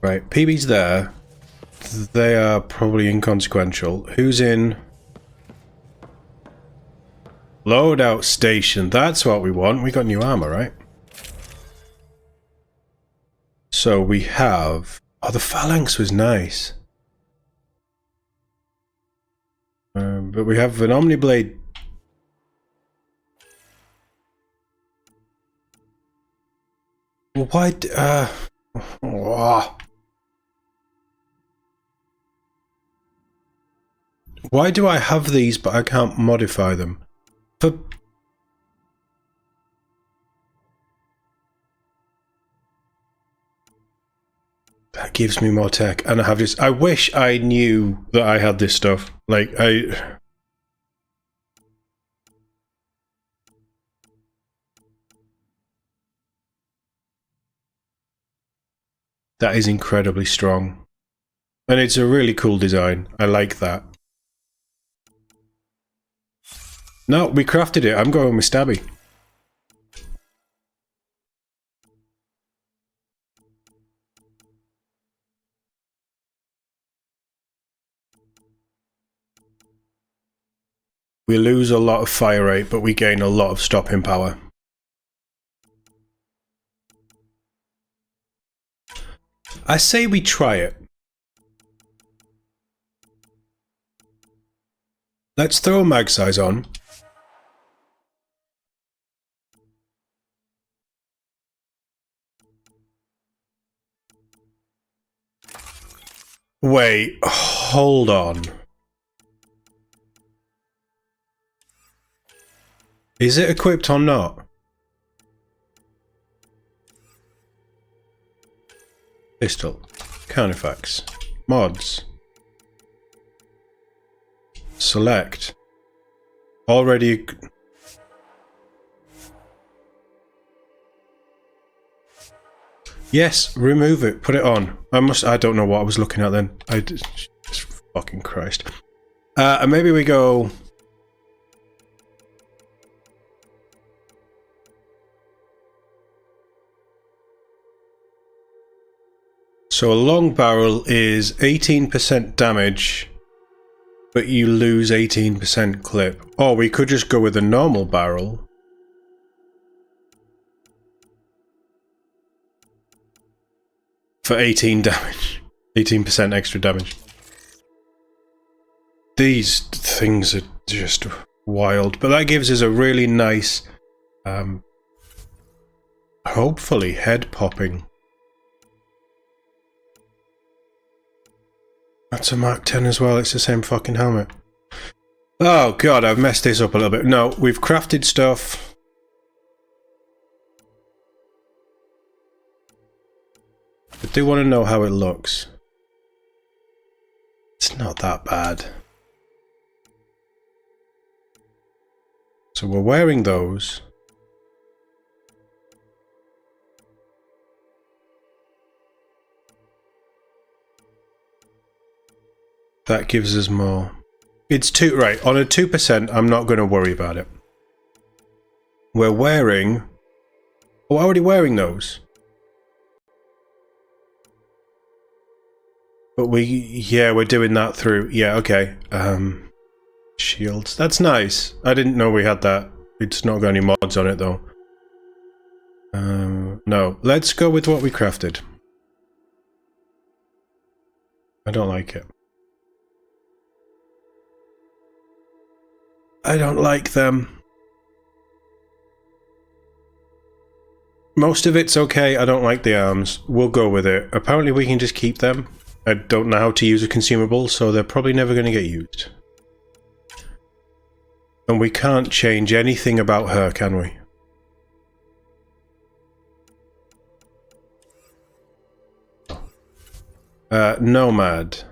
Right, PB's there. They are probably inconsequential. Who's in? Loadout station. That's what we want. We got new armor, right? So we have... Oh, the phalanx was nice. But we have an Omniblade. Why? Why do I have these but I can't modify them? For... That gives me more tech, and I have this. I wish I knew that I had this stuff. Like, that is incredibly strong. And it's a really cool design. I like that. No, we crafted it. I'm going with Stabby. We lose a lot of fire rate, but we gain a lot of stopping power. I say we try it. Let's throw a mag size on. Wait, hold on. Is it equipped or not? Pistol. Carnifex. Mods. Select. Already... Yes, remove it. Put it on. I don't know what I was looking at then. Just fucking Christ. And maybe we go... So a long barrel is 18% damage, but you lose 18% clip. Or we could just go with a normal barrel. For 18 damage. 18% extra damage. These things are just wild. But that gives us a really nice, hopefully head popping. That's a Mark 10 as well, it's the same fucking helmet. Oh god, I've messed this up a little bit. No, we've crafted stuff. I do want to know how it looks. It's not that bad. So we're wearing those. That gives us more. It's right, on a 2%, I'm not going to worry about it. We're wearing... Oh, we're already wearing those. But yeah, we're doing that through... Yeah, okay. Shields. That's nice. I didn't know we had that. It's not got any mods on it, though. No. Let's go with what we crafted. I don't like it. I don't like them. Most of it's okay. I don't like the arms. We'll go with it. Apparently we can just keep them. I don't know how to use a consumable, so they're probably never going to get used. And we can't change anything about her, can we? Nomad.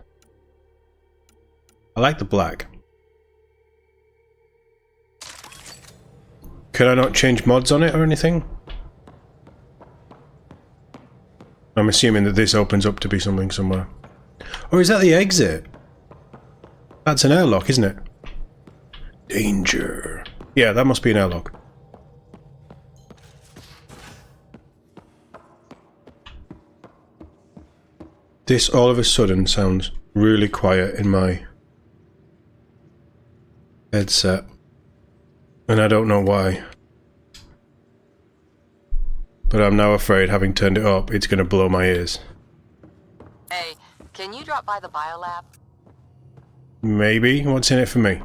I like the black. Could I not change mods on it or anything? I'm assuming that this opens up to be something somewhere. Or is that the exit? That's an airlock, isn't it? Danger. Yeah, that must be an airlock. This all of a sudden sounds really quiet in my headset. And I don't know why. But I'm now afraid, having turned it up, it's going to blow my ears. Hey, can you drop by the biolab? Maybe. What's in it for me?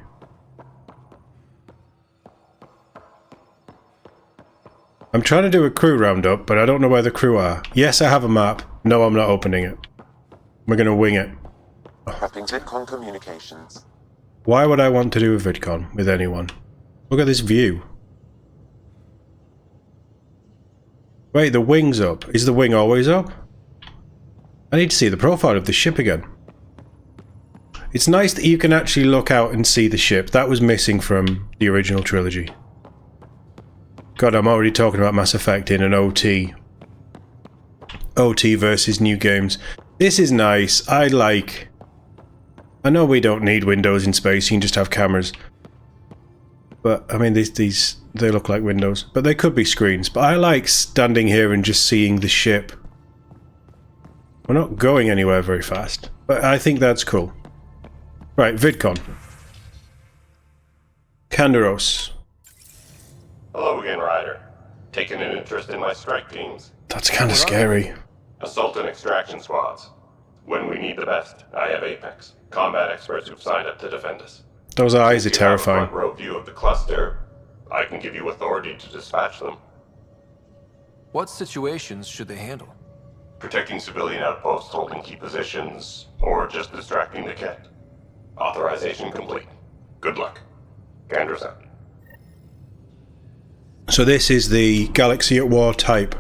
I'm trying to do a crew roundup, but I don't know where the crew are. Yes, I have a map. No, I'm not opening it. We're going to wing it. Prepping VidCon communications. Why would I want to do a VidCon with anyone? Look at this view. Wait, the wing's up. Is the wing always up? I need to see the profile of the ship again. It's nice that you can actually look out and see the ship. That was missing from the original trilogy. God, I'm already talking about Mass Effect in an OT. OT versus new games. This is nice. I know we don't need windows in space, you can just have cameras. But, I mean, these they look like windows. But they could be screens. But I like standing here and just seeing the ship. We're not going anywhere very fast. But I think that's cool. Right, VidCon. Kandaros. Hello again, Ryder. Taking an interest in my strike teams. That's kind of scary. Assault and extraction squads. When we need the best, I have Apex. Combat experts who've signed up to defend us. Those eyes are If you have a terrifying. front row view of the cluster, I can give you authority to dispatch them. What situations should they handle? Protecting civilian outposts holding key positions, or just distracting the kit. Authorization complete. Good luck. Candra's out. So this is the Galaxy at War type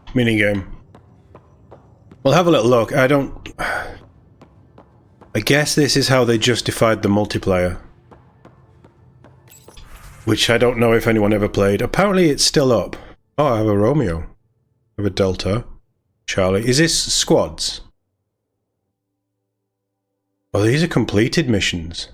minigame. We'll have a little look. I guess this is how they justified the multiplayer. Which I don't know if anyone ever played. Apparently it's still up. Oh, I have a Romeo. I have a Delta. Charlie. Is this squads? Oh, these are completed missions.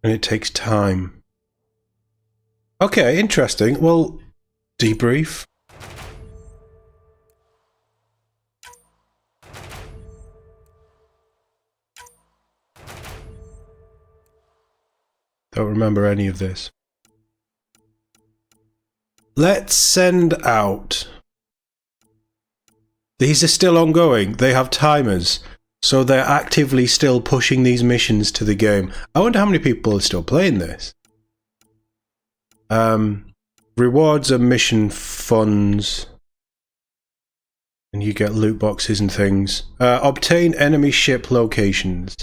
And it takes time. Okay, interesting. Well, debrief. Don't remember any of this. Let's send out. These are still ongoing. They have timers. So they're actively still pushing these missions to the game. I wonder how many people are still playing this. Rewards are mission funds. And you get loot boxes and things. Obtain enemy ship locations.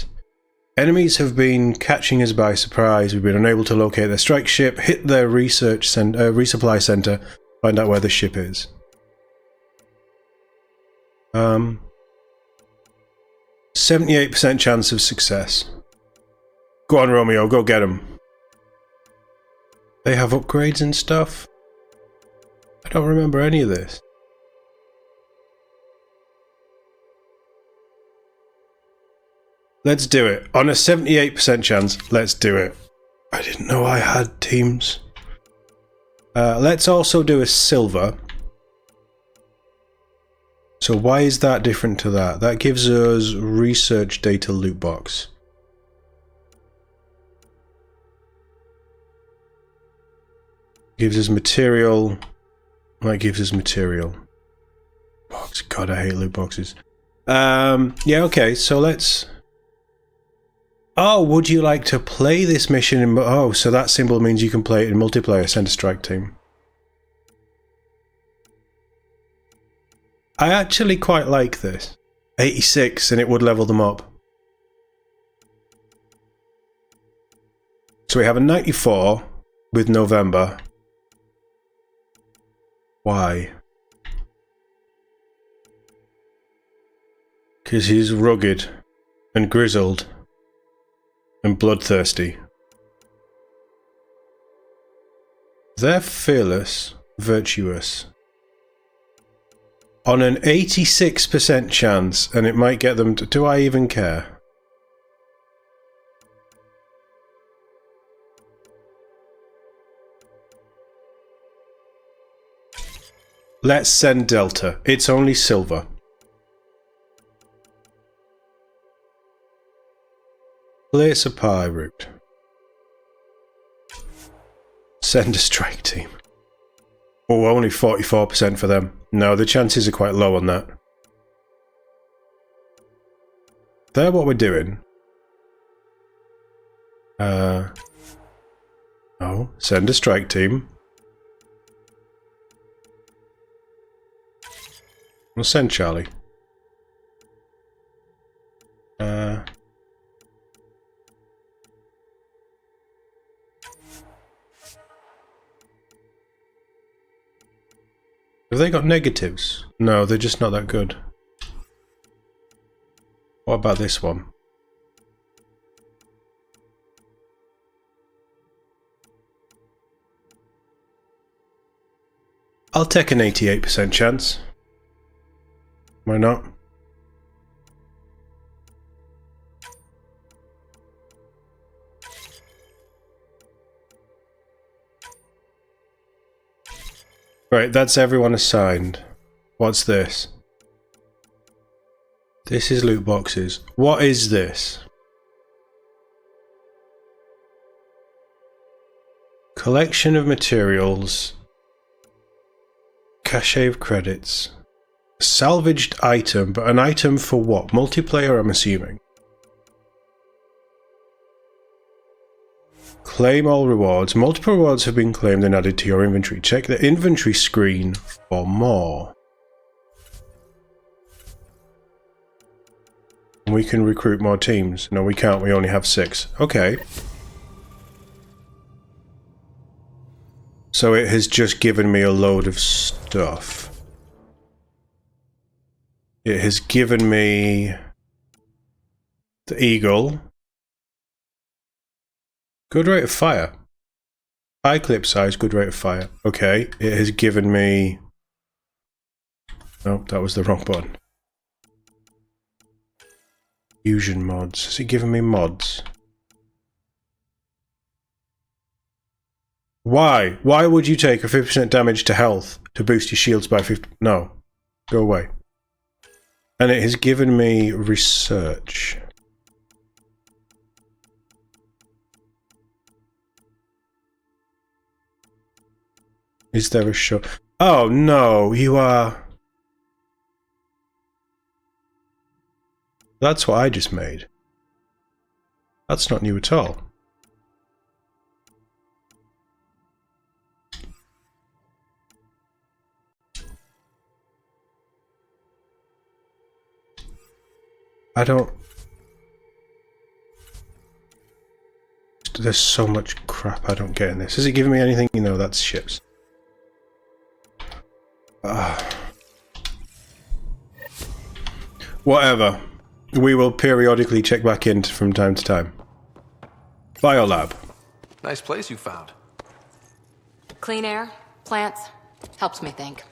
Enemies have been catching us by surprise. We've been unable to locate their strike ship. Hit their resupply center. Find out where the ship is. 78% chance of success. Go on, Romeo, go get them. They have upgrades and stuff? I don't remember any of this. Let's do it. On a 78% chance, let's do it. I didn't know I had teams. Let's also do a silver. So why is that different to that? That gives us research data loot box. Gives us material. That gives us material. Box. God, I hate loot boxes. Yeah, okay, so let's... Oh, would you like to play this mission in... Oh, so that symbol means you can play it in multiplayer. Send a strike team. I actually quite like this. 86, and it would level them up. So we have a 94 with November. Why? Because he's rugged and grizzled and bloodthirsty. They're fearless, virtuous. On an 86% chance, and it might get them to... Do I even care? Let's send Delta. It's only silver. Place a pie route. Send a strike team. Oh, only 44% for them. No, the chances are quite low on that. They're what we're doing. Oh, send a strike team. We'll send Charlie. Have they got negatives? No, they're just not that good. What about this one? I'll take an 88% chance. Why not? Right, that's everyone assigned. What's this? This is loot boxes. What is this? Collection of materials. Cache of credits. Salvaged item, but an item for what? Multiplayer, I'm assuming. Claim all rewards. Multiple rewards have been claimed and added to your inventory. Check the inventory screen for more. We can recruit more teams. No, we can't. We only have 6. Okay. So it has just given me a load of stuff. It has given me the Eagle. Good rate of fire. High clip size, good rate of fire. Okay, it has given me... Oh, that was the wrong button. Fusion mods. Has it given me mods? Why? Why would you take a 50% damage to health to boost your shields by 50? No. Go away. And it has given me research. Is there a show? Oh no, you are... That's what I just made. That's not new at all. I don't... There's so much crap I don't get in this. Is it giving me anything? You know, that's ships. Whatever. We will periodically check back in from time to time. Biolab. Nice place you found. Clean air, plants, helps me think.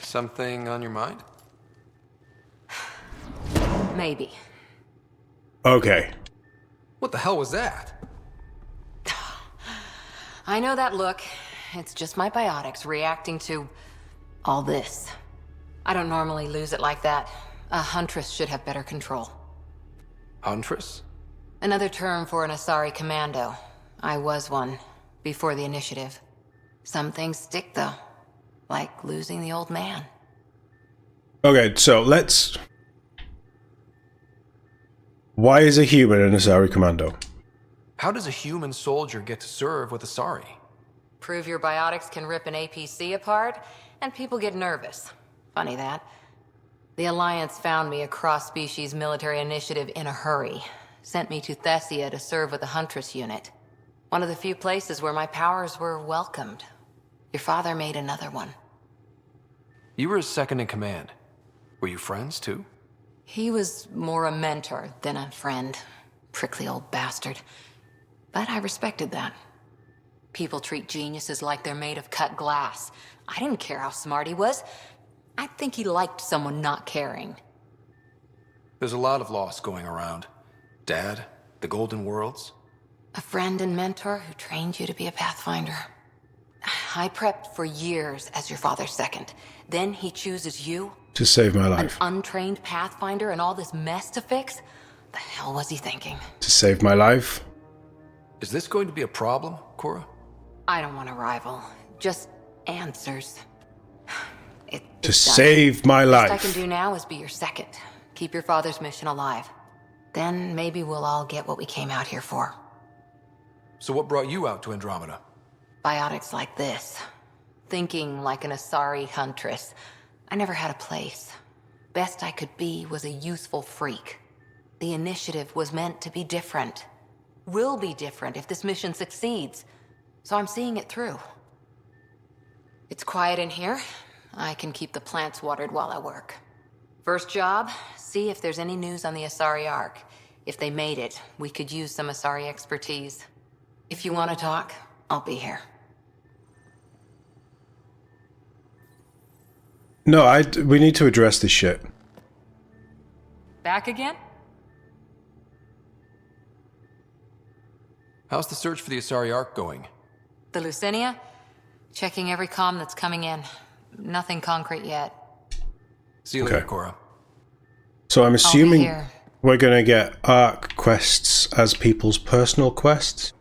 Something on your mind? Maybe. Okay. What the hell was that? I know that look. It's just my biotics reacting to all this. I don't normally lose it like that. A huntress should have better control. Huntress? Another term for an Asari commando. I was one, before the initiative. Some things stick, though. Like losing the old man. Okay, so let's... Why is a human an Asari commando? How does a human soldier get to serve with Asari? Prove your biotics can rip an APC apart, and people get nervous. Funny that. The Alliance found me a cross-species military initiative in a hurry. Sent me to Thessia to serve with the Huntress unit. One of the few places where my powers were welcomed. Your father made another one. You were his second in command. Were you friends, too? He was more a mentor than a friend. Prickly old bastard. But I respected that. People treat geniuses like they're made of cut glass. I didn't care how smart he was. I think he liked someone not caring. There's a lot of loss going around. Dad, the Golden Worlds. A friend and mentor who trained you to be a Pathfinder. I prepped for years as your father's second. Then he chooses you, To save my an life. untrained pathfinder, and all this mess to fix? The hell was he thinking? To save my life. Is this going to be a problem, Cora? I don't want a rival. Just answers. To It's done. save my Best I life. can do now is be your second. Keep your father's mission alive. Then maybe we'll all get what we came out here for. So what brought you out to Andromeda? Biotics like this. Thinking like an Asari huntress. I never had a place. Best I could be was a useful freak. The initiative was meant to be different. Will be different if this mission succeeds. So I'm seeing it through. It's quiet in here. I can keep the plants watered while I work. First job, see if there's any news on the Asari Ark. If they made it, we could use some Asari expertise. If you want to talk, I'll be here. No, we need to address this shit. Back again? How's the search for the Asari Ark going? The Lucinia? Checking every comm that's coming in. Nothing concrete yet. See you later, Okay. Cora. So I'm assuming here. we're going to get Ark quests as people's personal quests.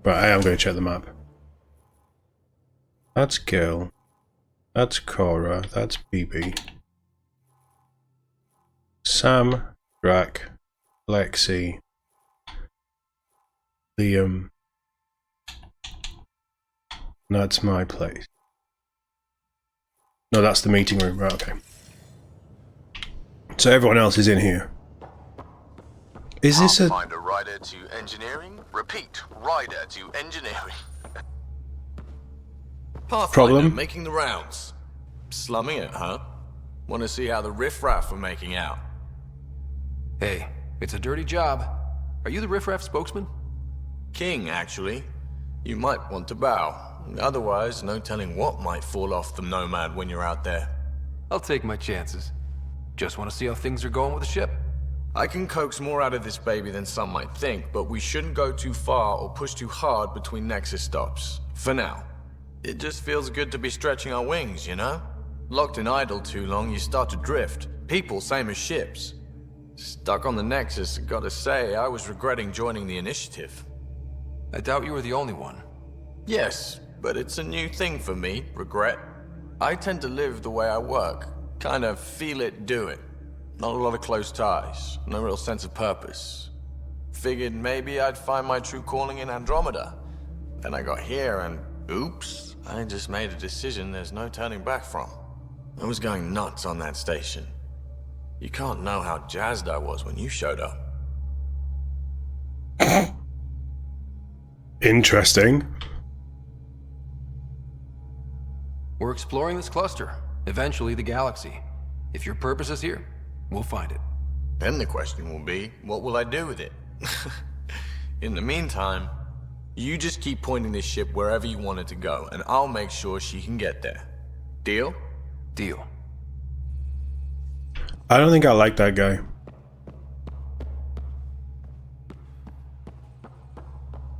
Right, I am going to check the map. That's Gil. That's Cora. That's BB. Sam, Drac, Lexi, Liam. That's my place. No, that's the meeting room. Right, okay. So everyone else is in here. Is this a... Pathfinder Ryder to engineering? Repeat, Ryder to engineering. Pathfinder Problem? making the rounds. Slumming it, huh? Want to see how the riffraff are making out? Hey, it's a dirty job. Are you the riffraff spokesman? King, actually. You might want to bow. Otherwise, no telling what might fall off the Nomad when you're out there. I'll take my chances. Just want to see how things are going with the ship. I can coax more out of this baby than some might think, but we shouldn't go too far or push too hard between Nexus stops. For now. It just feels good to be stretching our wings, you know? Locked in idle too long, you start to drift. People, same as ships. Stuck on the Nexus, gotta say, I was regretting joining the initiative. I doubt you were the only one. Yes, but it's a new thing for me, regret. I tend to live the way I work. Kind of feel it, do it. Not a lot of close ties, no real sense of purpose. Figured maybe I'd find my true calling in Andromeda. Then I got here and, oops, I just made a decision there's no turning back from. I was going nuts on that station. You can't know how jazzed I was when you showed up. Interesting. We're exploring this cluster, eventually the galaxy. If your purpose is here, we'll find it. Then the question will be, what will I do with it? In the meantime, you just keep pointing this ship wherever you want it to go, and I'll make sure she can get there. Deal? Deal. I don't think I like that guy.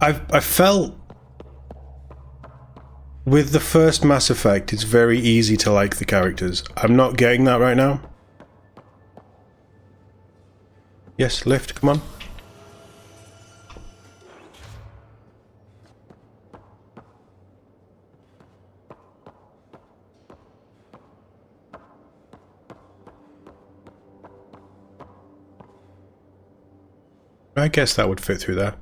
I felt with the first Mass Effect, it's very easy to like the characters. I'm not getting that right now. Yes, lift, come on. I guess that would fit through there.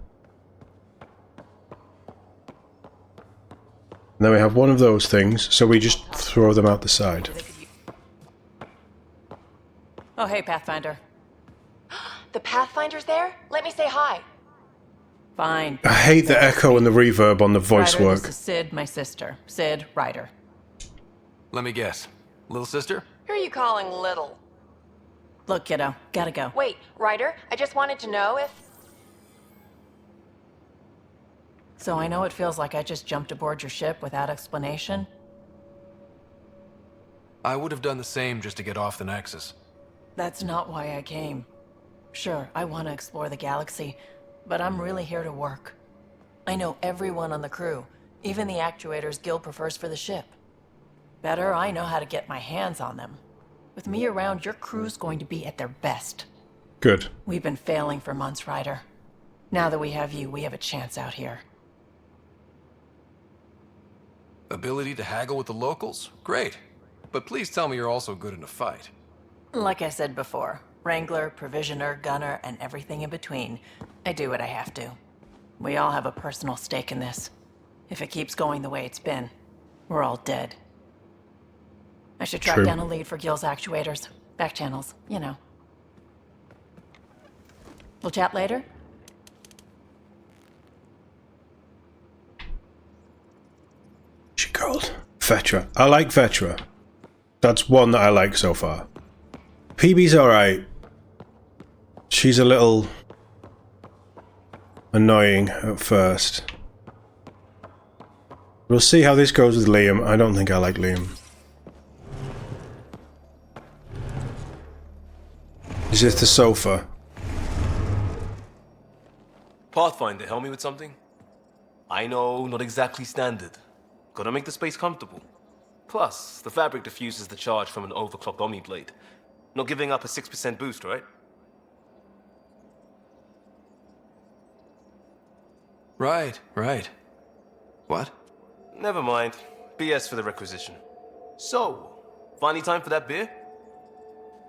And then we have one of those things, so we just throw them out the side. Oh, hey, Pathfinder. The Pathfinder's there? Let me say hi. Fine. I hate the echo and the reverb on the voice Ryder, work. This is Sid, my sister. Sid Ryder. Let me guess. Little sister? Who are you calling little? Look, kiddo, gotta go. Wait, Ryder, I just wanted to know if... So I know it feels like I just jumped aboard your ship without explanation. I would have done the same just to get off the Nexus. That's not why I came. Sure, I want to explore the galaxy, but I'm really here to work. I know everyone on the crew, even the actuators Guild prefers for the ship. Better, I know how to get my hands on them. With me around, your crew's going to be at their best. Good. We've been failing for months, Ryder. Now that we have you, we have a chance out here. Ability to haggle with the locals? Great. But please tell me you're also good in a fight. Like I said before, Wrangler, Provisioner, Gunner, and everything in between. I do what I have to. We all have a personal stake in this. If it keeps going the way it's been, we're all dead. I should track True. down a lead for Gil's actuators. Back channels, you know. We'll chat later? She called Vetra. I like Vetra. That's one that I like so far. PB's alright. She's a little annoying at first. We'll see how this goes with Liam. I don't think I like Liam. Is this the sofa? Pathfinder, help me with something? I know, not exactly standard. Gotta make the space comfortable. Plus, the fabric diffuses the charge from an overclocked Omni blade. Not giving up a 6% boost, right? Right. What? Never mind. BS for the requisition. So, finally time for that beer?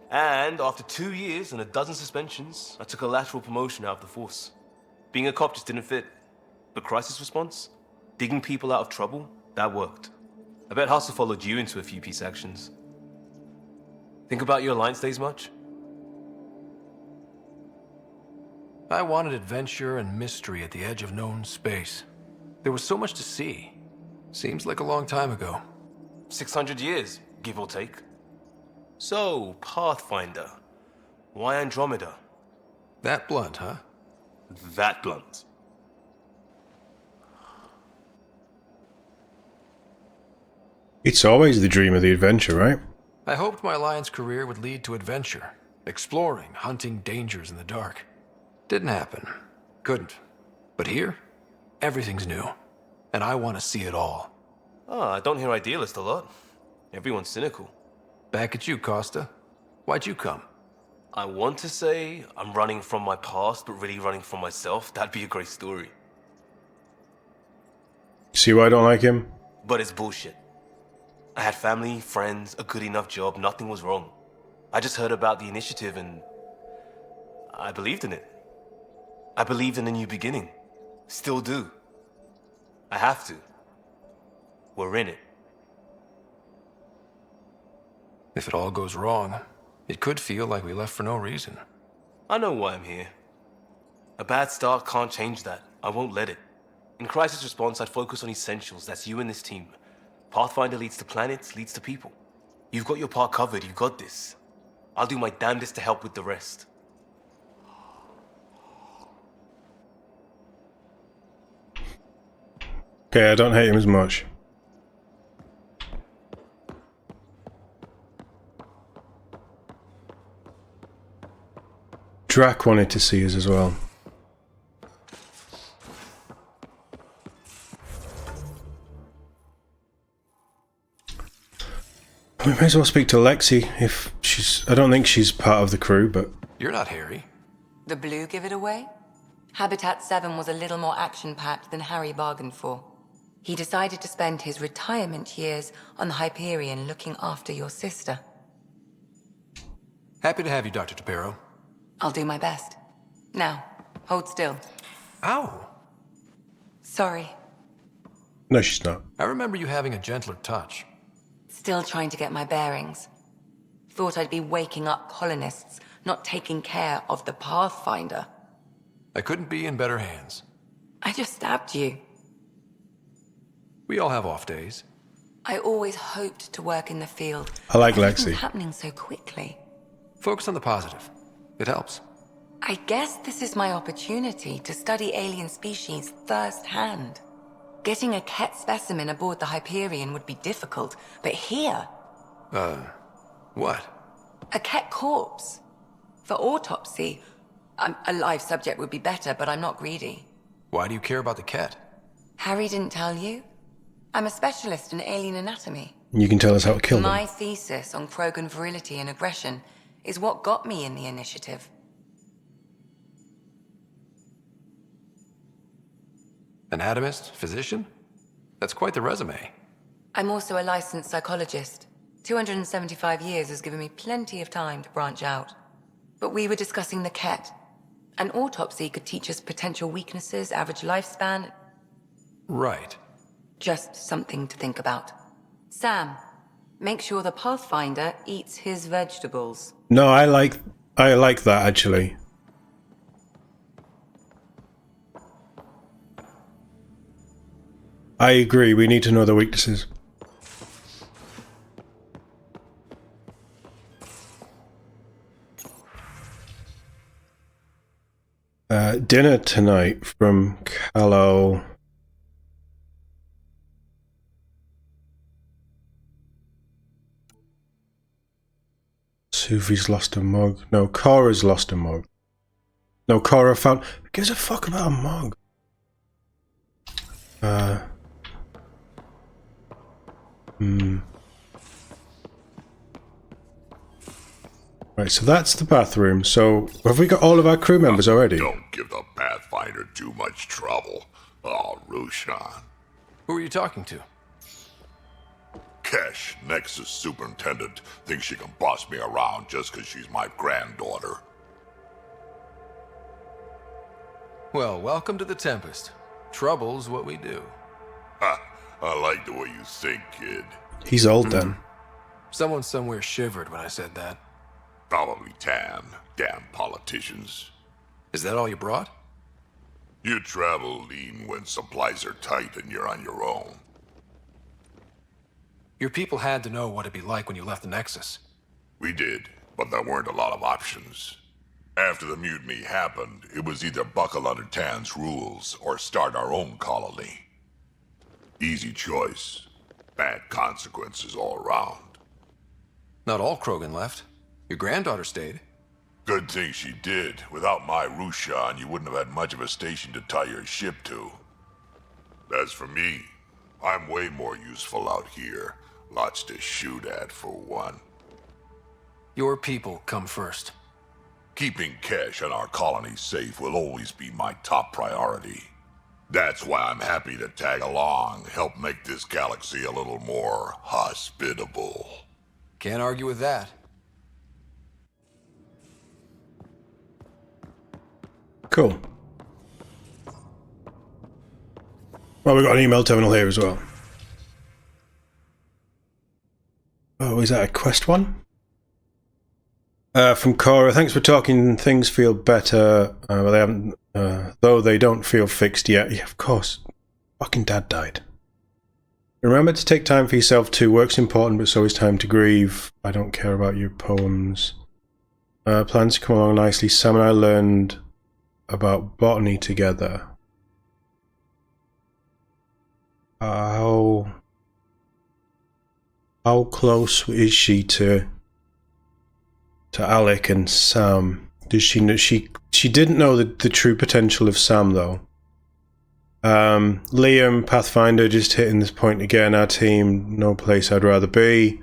And after 2 years and a dozen suspensions, I took a lateral promotion out of the force. Being a cop just didn't fit. But crisis response? Digging people out of trouble? That worked. I bet Hustle followed you into a few peace actions. Think about your Alliance days much? I wanted adventure and mystery at the edge of known space. There was so much to see. Seems like a long time ago. 600 years, give or take. So, Pathfinder. Why Andromeda? That blunt, huh? That blunt. It's always the dream of the adventure, right? I hoped my Alliance career would lead to adventure. Exploring, hunting dangers in the dark. Didn't happen. Couldn't. But here, everything's new. And I want to see it all. I don't hear idealist a lot. Everyone's cynical. Back at you, Costa. Why'd you come? I want to say I'm running from my past, but really running from myself. That'd be a great story. See why I don't like him? But it's bullshit. I had family, friends, a good enough job, nothing was wrong. I just heard about the initiative and I believed in it. I believed in a new beginning. Still do. I have to. We're in it. If it all goes wrong, it could feel like we left for no reason. I know why I'm here. A bad start can't change that. I won't let it. In crisis response, I'd focus on essentials. That's you and this team. Pathfinder leads to planets, leads to people. You've got your part covered, you got this. I'll do my damnedest to help with the rest. Okay, I don't hate him as much. Drac wanted to see us as well. We may as well speak to Lexi if she's... I don't think she's part of the crew, but... You're not Harry. The blue give it away? Habitat 7 was a little more action-packed than Harry bargained for. He decided to spend his retirement years on the Hyperion looking after your sister. Happy to have you, Dr. Tapero. I'll do my best. Now, hold still. Ow! Sorry. No, she's not. I remember you having a gentler touch. Still trying to get my bearings. Thought I'd be waking up colonists, not taking care of the Pathfinder. I couldn't be in better hands. I just stabbed you. We all have off days. I always hoped to work in the field. I like Everything's Lexi. happening so quickly. Focus on the positive. It helps. I guess this is my opportunity to study alien species firsthand. Getting a Ket specimen aboard the Hyperion would be difficult, but here... What? A Ket corpse? For autopsy? A live subject would be better, but I'm not greedy. Why do you care about the Ket? Harry didn't tell you? I'm a specialist in alien anatomy. You can tell us how to kill them. My thesis on Krogan virility and aggression is what got me in the initiative. Anatomist? Physician? That's quite the resume. I'm also a licensed psychologist. 275 years has given me plenty of time to branch out. But we were discussing the Ket. An autopsy could teach us potential weaknesses, average lifespan. Right. Just something to think about. Sam, make sure the Pathfinder eats his vegetables. No, I like that actually. I agree, we need to know the weaknesses. Dinner tonight from Callow. Suvi's lost a mug. No, Cora's lost a mug. No, Cora found... Who gives a fuck about a mug? Right, so that's the bathroom. So, have we got all of our crew members already? Don't give the Pathfinder too much trouble. Oh, Roshan. Who are you talking to? Kesh, Nexus Superintendent, thinks she can boss me around just because she's my granddaughter. Well, welcome to the Tempest. Trouble's what we do. Ha! I like the way you think, kid. He's old then. Someone somewhere shivered when I said that. Probably Tan. Damn politicians. Is that all you brought? You travel lean when supplies are tight and you're on your own. Your people had to know what it'd be like when you left the Nexus. We did, but there weren't a lot of options. After the mutiny happened, it was either buckle under Tan's rules or start our own colony. Easy choice. Bad consequences all around. Not all Krogan left. Your granddaughter stayed. Good thing she did. Without my Rushan, you wouldn't have had much of a station to tie your ship to. As for me, I'm way more useful out here. Lots to shoot at, for one. Your people come first. Keeping Kesh and our colony safe will always be my top priority. That's why I'm happy to tag along, help make this galaxy a little more hospitable. Can't argue with that. Cool. Well, we've got an email terminal here as well. Oh, is that a quest one? From Cora, thanks for talking. Things feel better, but they haven't, though they don't feel fixed yet. Yeah, of course. Fucking dad died. Remember to take time for yourself too. Work's important, but so is time to grieve. I don't care about your poems. Plans to come along nicely. Sam and I learned about botany together. How close is she to Alec and Sam? Does she know? She didn't know the true potential of Sam though. Liam, Pathfinder, just hitting this point again. Our team, no place I'd rather be.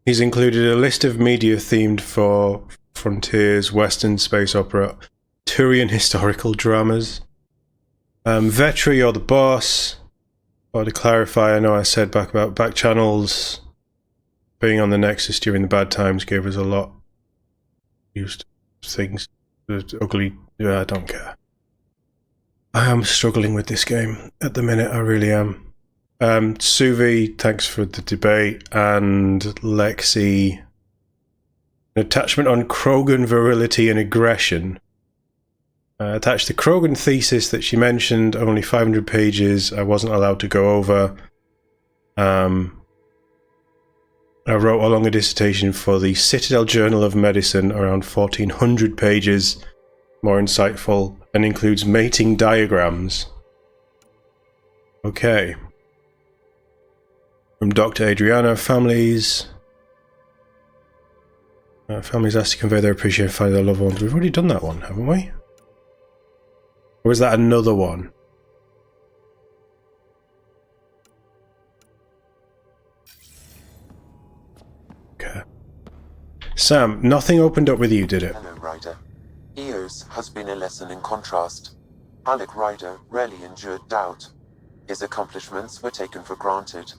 He's included a list of media themed for Frontiers, Western space opera, Turian historical dramas. Vetri, you're the boss. Or to clarify, I know I said back channels. Being on the Nexus during the bad times gave us a lot. Used things. Ugly. Yeah, I don't care. I am struggling with this game at the minute. I really am. Suvi, thanks for the debate, and Lexi, an attachment on Krogan virility and aggression. Attached the Krogan thesis that she mentioned, only 500 pages, I wasn't allowed to go over. I wrote a longer dissertation for the Citadel Journal of Medicine, around 1400 pages, more insightful, and includes mating diagrams. Okay. From Dr. Adriana, families asked to convey their appreciation for their loved ones. We've already done that one, haven't we? Or is that another one? Okay. Sam, nothing opened up with you, did it? Hello, Ryder. Eos has been a lesson in contrast. Alec Ryder rarely endured doubt. His accomplishments were taken for granted.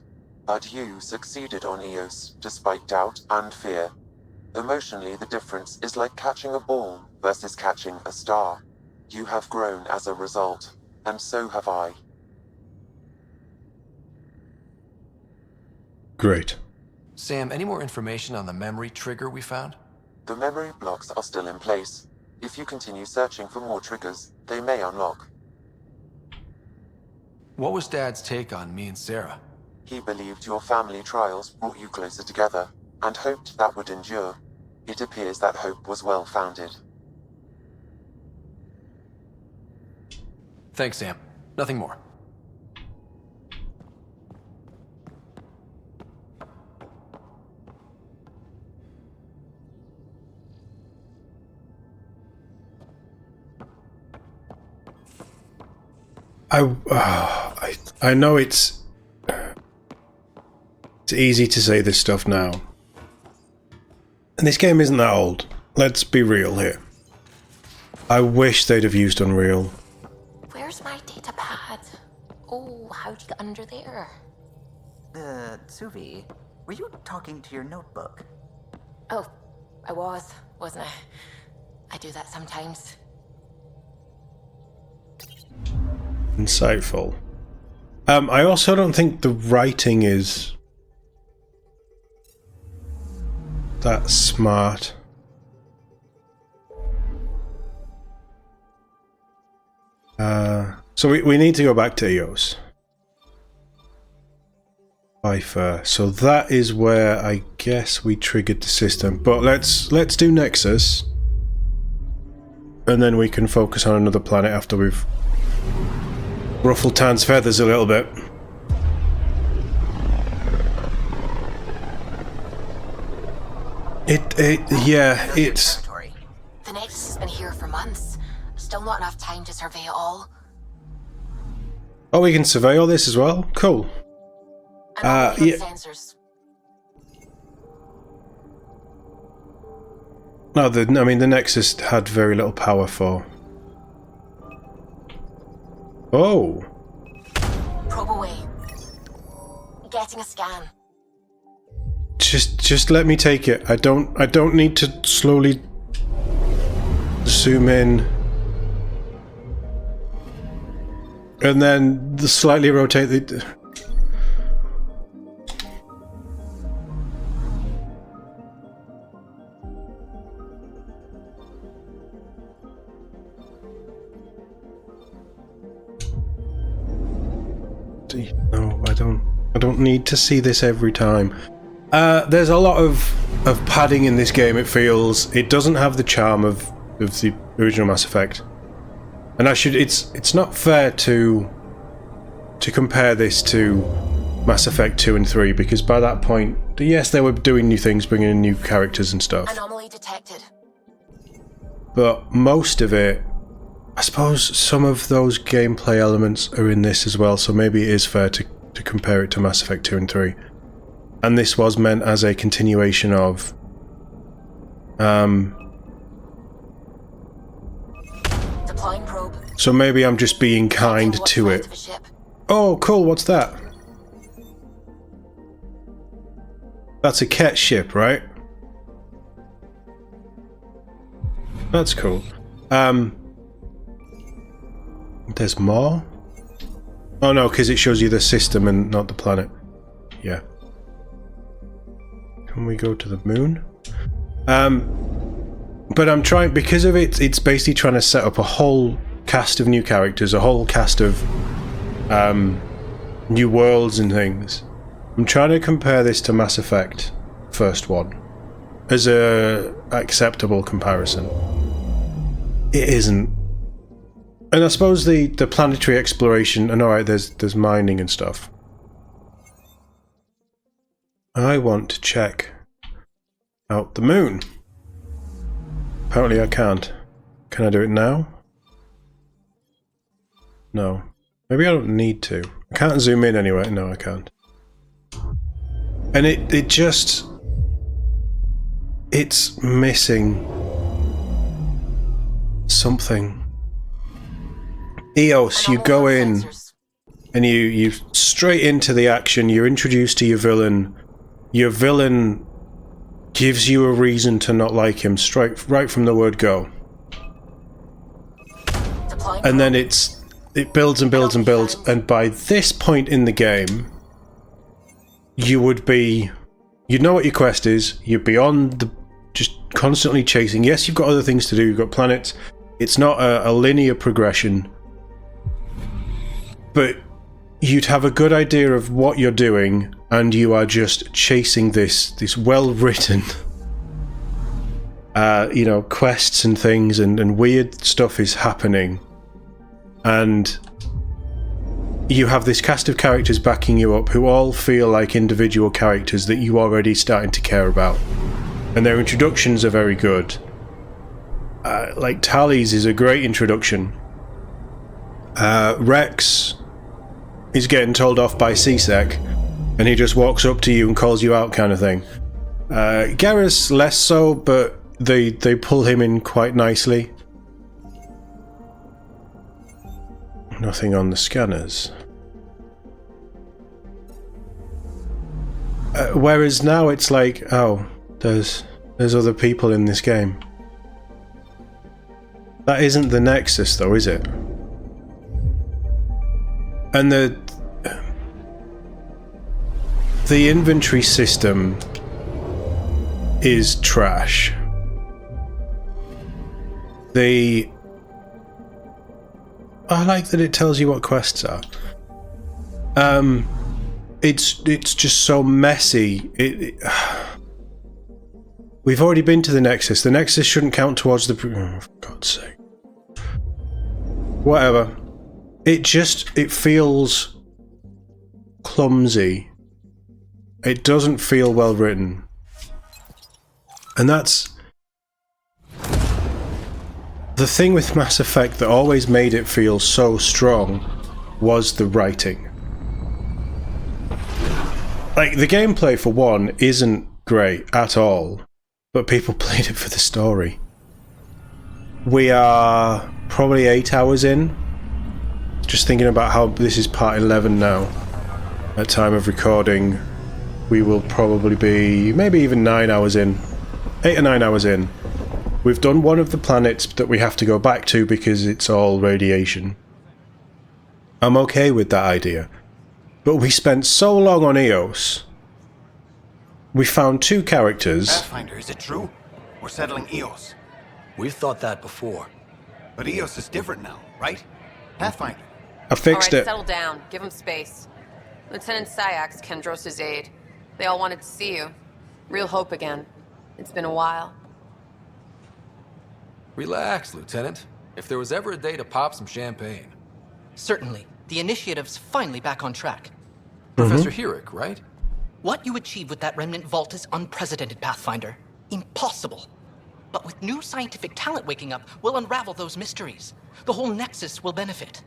But you succeeded on Eos, despite doubt and fear. Emotionally, the difference is like catching a ball versus catching a star. You have grown as a result, and so have I. Great. Sam, any more information on the memory trigger we found? The memory blocks are still in place. If you continue searching for more triggers, they may unlock. What was Dad's take on me and Sarah? He believed your family trials brought you closer together, and hoped that would endure. It appears that hope was well-founded. Thanks, Sam. Nothing more. I know it's easy to say this stuff now. And this game isn't that old. Let's be real here. I wish they'd have used Unreal. Where's my data pad? Oh, how'd you get under there? Suvi, were you talking to your notebook? Oh, I wasn't I? I do that sometimes. Insightful. I also don't think the writing is that smart. So we need to go back to Eos. So that is where I guess we triggered the system. But let's do Nexus, and then we can focus on another planet after we've ruffled Tan's feathers a little bit. It's... The Nexus has been here for months. Still not enough time to survey it all. Oh, we can survey all this as well? Cool. Yeah. Sensors. No, the Nexus had very little power for... Oh! Probe away. Getting a scan. Just let me take it. I don't need to slowly zoom in and then slightly rotate the... No, I don't need to see this every time. There's a lot of padding in this game, it feels. It doesn't have the charm of the original Mass Effect. And it's not fair to compare this to Mass Effect 2 and 3, because by that point, yes, they were doing new things, bringing in new characters and stuff. Anomaly detected. But most of it, I suppose some of those gameplay elements are in this as well, so maybe it is fair to compare it to Mass Effect 2 and 3. And this was meant as a continuation of... Deploying probe. So maybe I'm just being kind to it. Oh, cool, what's that? That's a Ket ship, right? That's cool. There's more? Oh no, because it shows you the system and not the planet. Yeah. Can we go to the moon? But I'm trying, because of it, it's basically trying to set up a whole cast of new characters, a whole cast of new worlds and things. I'm trying to compare this to Mass Effect, first one, as a acceptable comparison. It isn't. And I suppose the planetary exploration, and alright, there's mining and stuff. I want to check out the moon. Apparently I can't. Can I do it now? No. Maybe I don't need to. I can't zoom in anyway. No, I can't. And it just... It's missing something. EOS, you go in and you straight into the action, you're introduced to your villain. Your villain gives you a reason to not like him right from the word go. And then it builds and builds and builds, and by this point in the game you'd know what your quest is, you're beyond the just constantly chasing. Yes, you've got other things to do, you've got planets. It's not a linear progression. But you'd have a good idea of what you're doing, and you are just chasing this well-written, you know, quests and things, and weird stuff is happening. And you have this cast of characters backing you up who all feel like individual characters that you already starting to care about. And their introductions are very good. Like Tally's is a great introduction. Rex is getting told off by C-Sec, and he just walks up to you and calls you out, kind of thing. Garrus less so, but they pull him in quite nicely. Nothing on the scanners. Whereas now it's like, oh, there's other people in this game. That isn't the Nexus, though, is it? And the inventory system is trash. I like that it tells you what quests are. It's just so messy. We've already been to the Nexus. The Nexus shouldn't count towards the... Oh, for God's sake. Whatever. It feels clumsy. It doesn't feel well written. And that's... The thing with Mass Effect that always made it feel so strong was the writing. Like, the gameplay, for one, isn't great at all, but people played it for the story. We are probably 8 hours in. Just thinking about how this is part 11 now. At time of recording, we will probably be maybe even 9 hours in. 8 or 9 hours in. We've done one of the planets that we have to go back to because it's all radiation. I'm okay with that idea. But we spent so long on EOS. We found 2 characters. Pathfinder, is it true? We're settling EOS. We've thought that before. But EOS is different now, right? Pathfinder. I fixed it. Settle down. Give him space. Lieutenant Syax, Kendros' aide. They all wanted to see you. Real hope again. It's been a while. Relax, Lieutenant. If there was ever a day to pop some champagne. Certainly. The initiative's finally back on track. Professor Herrick, right? What you achieved with that remnant vault is unprecedented, Pathfinder. Impossible. But with new scientific talent waking up, we'll unravel those mysteries. The whole Nexus will benefit.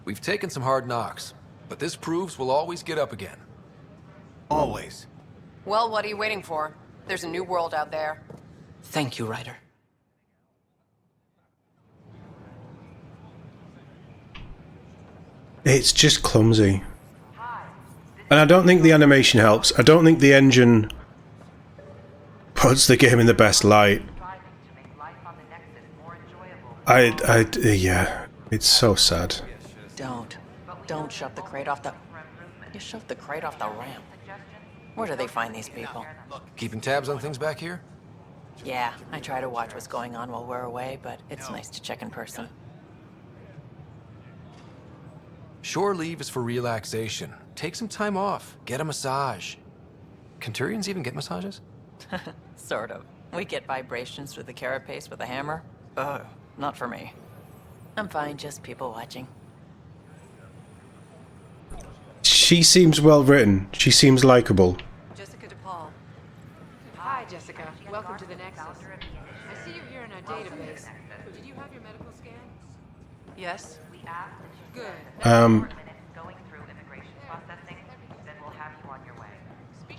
We've taken some hard knocks, but this proves we'll always get up again. Always. Well, what are you waiting for? There's a new world out there. Thank you, Ryder. It's just clumsy. And I don't think the animation helps. I don't think the engine puts the game in the best light. Yeah, it's so sad. Don't shove the crate off the... You shoved the crate off the ramp. Where do they find these people? Keeping tabs on things back here? Yeah, I try to watch what's going on while we're away, but it's nice to check in person. Shore leave is for relaxation. Take some time off. Get a massage. Centurions even get massages? Sort of. We get vibrations through the carapace with a hammer. Ugh, not for me. I'm fine, just people watching. She seems well written. She seems likable. Jessica DePaul. Hi, Jessica. Welcome to the Nexus. I see you're here in our database. Did you have your medical scan? Yes. Good.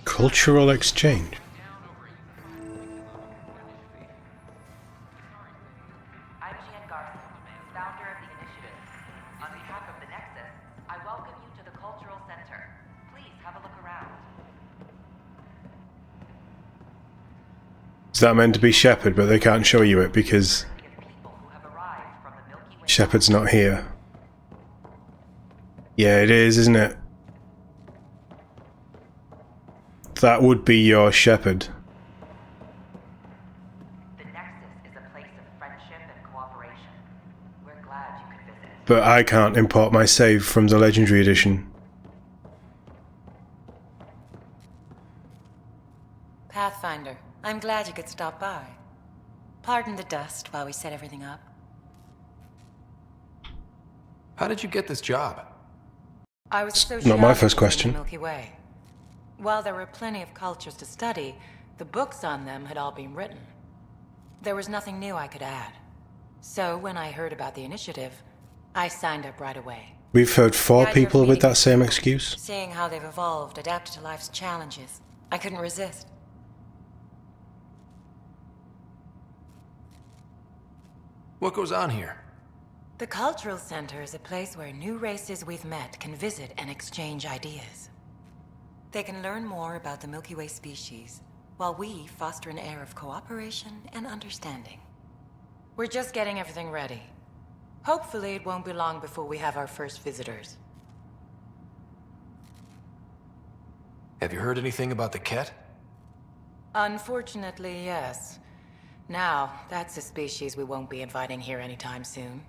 Cultural exchange. Is that meant to be Shepard, but they can't show you it because Shepard's not here? Yeah, it is, isn't it? That would be your Shepard. But I can't import my save from the Legendary Edition. Pathfinder, I'm glad you could stop by. Pardon the dust while we set everything up. How did you get this job? I was Not my first question. in the Milky Way. While there were plenty of cultures to study, the books on them had all been written. There was nothing new I could add. So when I heard about the initiative, I signed up right away. We've heard The 4 idea of people with meeting that same people, excuse. Seeing how they've evolved, adapted to life's challenges. I couldn't resist. What goes on here? The Cultural Center is a place where new races we've met can visit and exchange ideas. They can learn more about the Milky Way species, while we foster an air of cooperation and understanding. We're just getting everything ready. Hopefully it won't be long before we have our first visitors. Have you heard anything about the Ket? Unfortunately, yes. Now, that's a species we won't be inviting here anytime soon.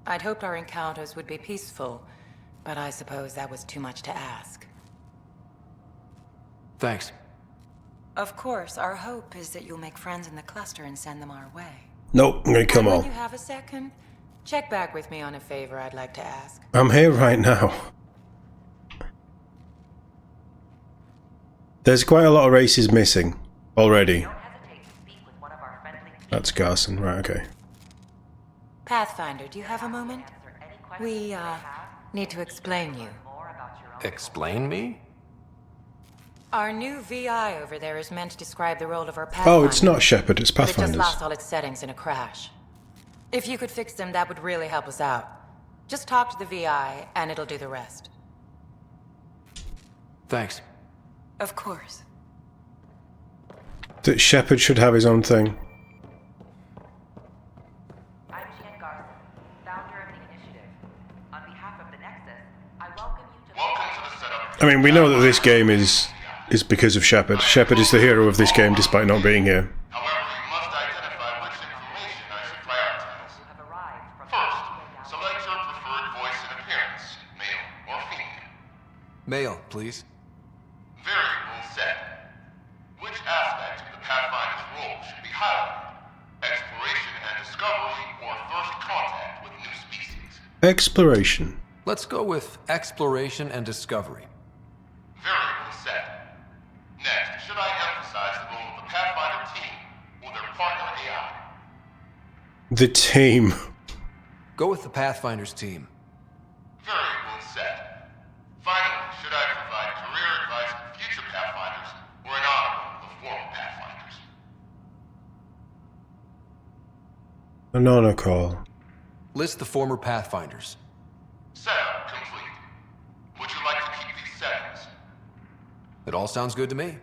I'd hoped our encounters would be peaceful, but I suppose that was too much to ask. Thanks. Of course, our hope is that you'll make friends in the cluster and send them our way. Nope, I'm gonna kill them all. When you have a second, check back with me on a favor I'd like to ask. I'm here right now. There's quite a lot of races missing already. That's Garson, right, okay. Pathfinder, do you have a moment? We, need to explain you. Explain me? Our new VI over there is meant to describe the role of our Pathfinder. Oh, it's not Shepard, it's But it Pathfinders. just lost all its settings in a crash. If you could fix them, that would really help us out. Just talk to the VI, and it'll do the rest. Thanks. Of course. That Shepard should have his own thing. I mean, we know that this game is because of Shepard. Shepard is the hero of this game, despite not being here. Male, please. Variable set. Which aspect of the Pathfinder's role should be highlighted? Exploration and discovery, or first contact with new species? Exploration. Let's go with exploration and discovery. Variable set. Next, should I emphasize the role of the Pathfinder team or their partner AI? The team. Go with the Pathfinder's team. Variable set. Finally, should I provide career advice for future Pathfinders or an honor of the former Pathfinders? An honor call. List the former Pathfinders. Setup complete. Would you like to keep these settings? It all sounds good to me.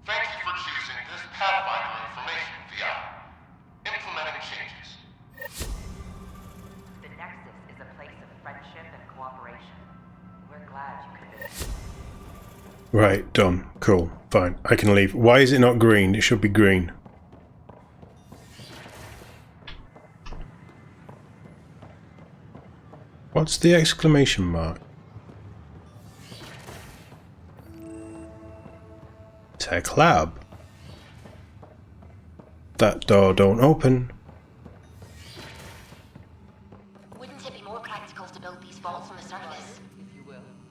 Thank you for choosing this Pathfinder information VI. Implementing changes. The Nexus is a place of friendship and cooperation. We're glad you could visit. Right, done. Cool. Fine. I can leave. Why is it not green? It should be green. What's the exclamation mark? Tech lab. That door don't open. more practical to build these vaults on the surface.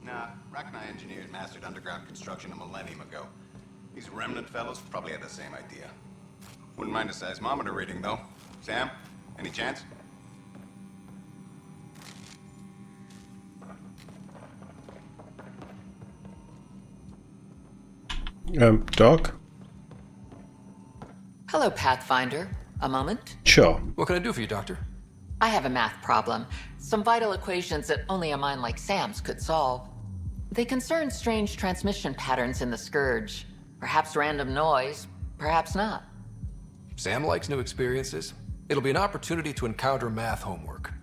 Nah, Rachni engineers mastered underground construction a millennium ago. These remnant fellows probably had the same idea. Wouldn't mind a seismometer reading, though. Sam, any chance? Doc? Hello, Pathfinder. A moment? Sure. What can I do for you, Doctor? I have a math problem. Some vital equations that only a mind like Sam's could solve. They concern strange transmission patterns in the Scourge. Perhaps random noise, perhaps not. Sam likes new experiences. It'll be an opportunity to encounter math homework.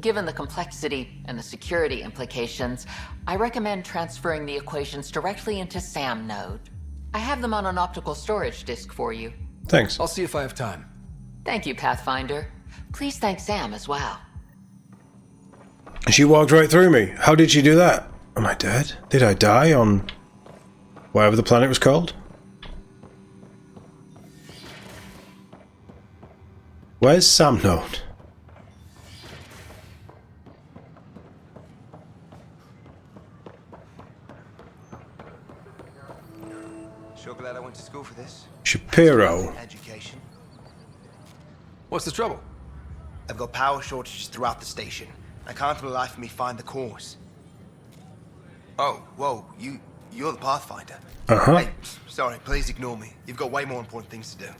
Given the complexity and the security implications, I recommend transferring the equations directly into SAM node. I have them on an optical storage disk for you. Thanks. I'll see if I have time. Thank you, Pathfinder. Please thank Sam as well. She walked right through me. How did she do that? Am I dead? Did I die on whatever the planet was called? Where's Sam node? Sure glad I went to school for this. Shapiro. Education. What's the trouble? I've got power shortages throughout the station. I can't for the life of me find the cause. Oh, whoa, you're the Pathfinder. Uh-huh. Hey, sorry, please ignore me. You've got way more important things to do.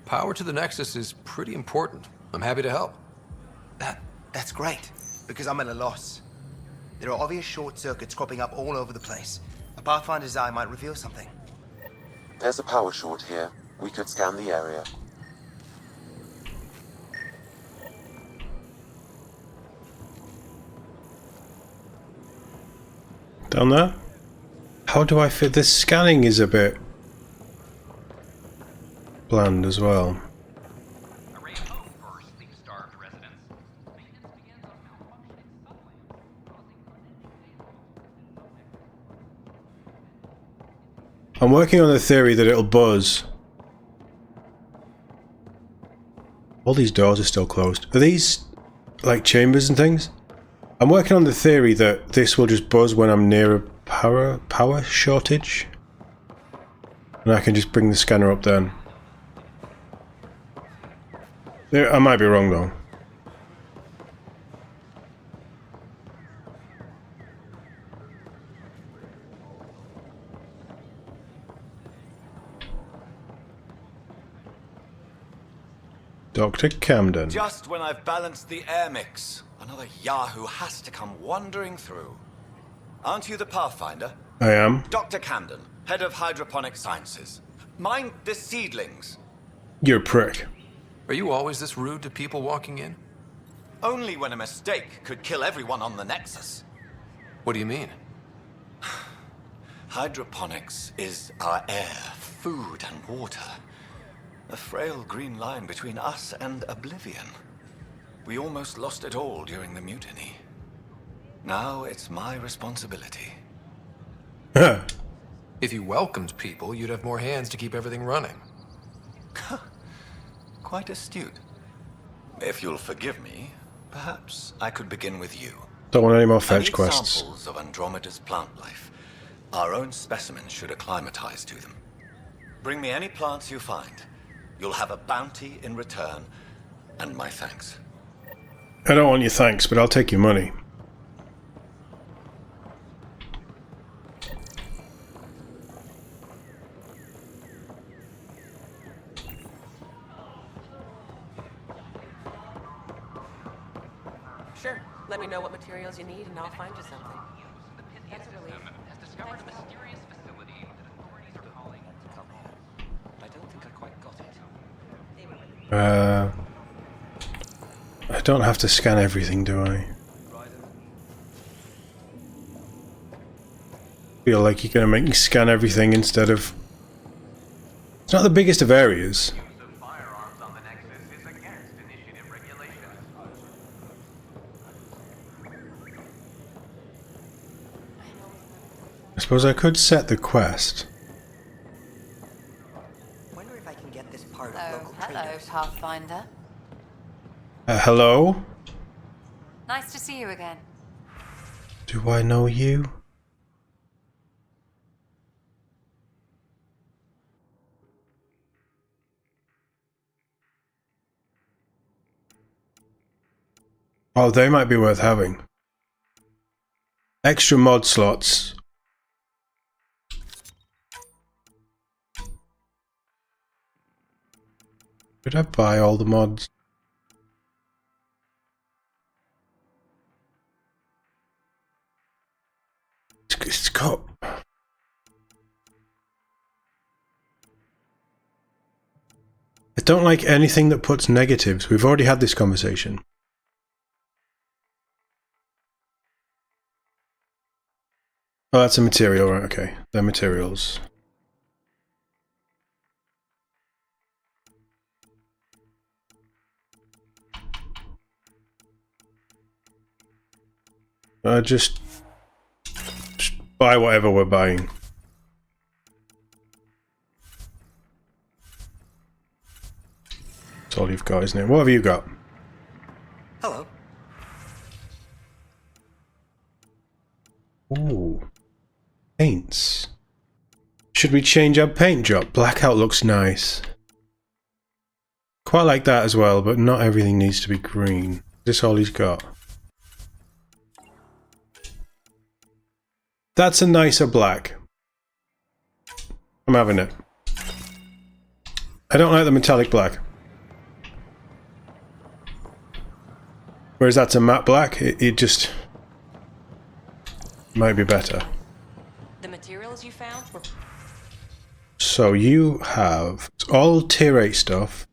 Power to the Nexus is pretty important. I'm happy to help. That's great, because I'm at a loss. There are obvious short circuits cropping up all over the place. A Pathfinder's eye might reveal something. There's a power short here. We could scan the area. Down there? How do I fit this? Scanning is a bit bland as well. I'm working on the theory that it'll buzz. All these doors are still closed. Are these like chambers and things? I'm working on the theory that this will just buzz when I'm near a power shortage. And I can just bring the scanner up then. I might be wrong though. Dr. Camden. Just when I've balanced the air mix, another Yahoo has to come wandering through. Aren't you the Pathfinder? I am. Dr. Camden, head of hydroponic sciences. Mind the seedlings. You're a prick. Are you always this rude to people walking in? Only when a mistake could kill everyone on the Nexus. What do you mean? Hydroponics is our air, food, and water. A frail green line between us and oblivion. We almost lost it all during the mutiny. Now it's my responsibility. If you welcomed people, you'd have more hands to keep everything running. Quite astute. If you'll forgive me, perhaps I could begin with you. Don't want any more I fetch need quests. samples of Andromeda's plant life. Our own specimens should acclimatize to them. Bring me any plants you find. You'll have a bounty in return, and my thanks. I don't want your thanks, but I'll take your money. Sure. Let me know what materials you need and I'll find you something. That's a relief. Has discovered a mysterious facility that authorities are calling I don't think I quite got it. I don't have to scan everything, do I? Feel like you're gonna make me scan everything instead of... It's not the biggest of areas. I suppose I could set the quest. Wonder if I can get this part Hello, of local hello, traders. Pathfinder. Hello? Nice to see you again. Do I know you? Oh, they might be worth having. Extra mod slots. Did I buy all the mods? It's got... I don't like anything that puts negatives. We've already had this conversation. Oh, that's a material, right? Okay, they're materials. Just buy whatever we're buying. That's all you've got, isn't it? What have you got? Hello. Ooh. Paints. Should we change our paint job? Blackout looks nice. Quite like that as well, but not everything needs to be green. Is this all he's got? That's a nicer black. I'm having it. I don't like the metallic black. Whereas that's a matte black, it just might be better. The materials you found were... So you have all tier 8 stuff.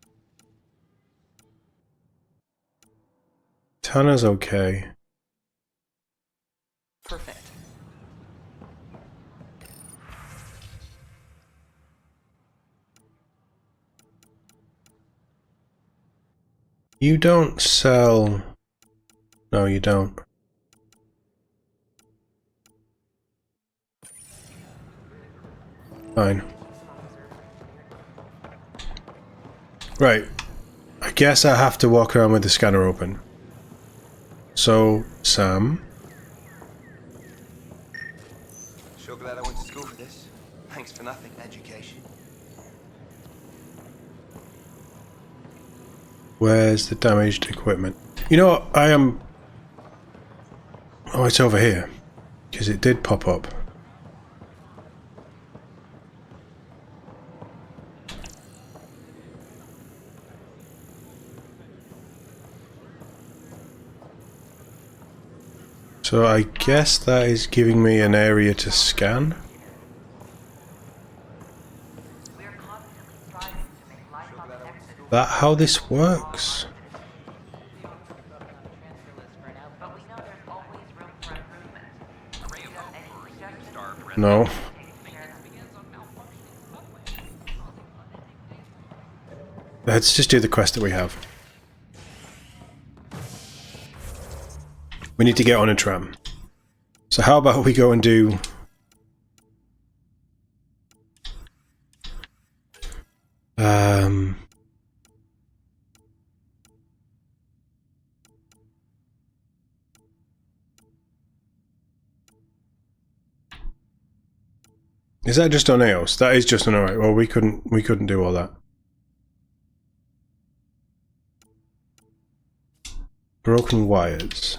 Tana's okay. perfect. You don't sell... No, you don't. Fine. Right. I guess I have to walk around with the scanner open. So, Sam... Sure glad I went to school for this. Thanks for nothing, education. Where's the damaged equipment? You know what? I am... Oh, it's over here. Because it did pop up. So I guess that is giving me an area to scan. That how this works? No. Let's just do the quest that we have. We need to get on a tram. So how about we go and do... Is that just on EOS? That is just on... Alright, well we couldn't do all that. Broken wires.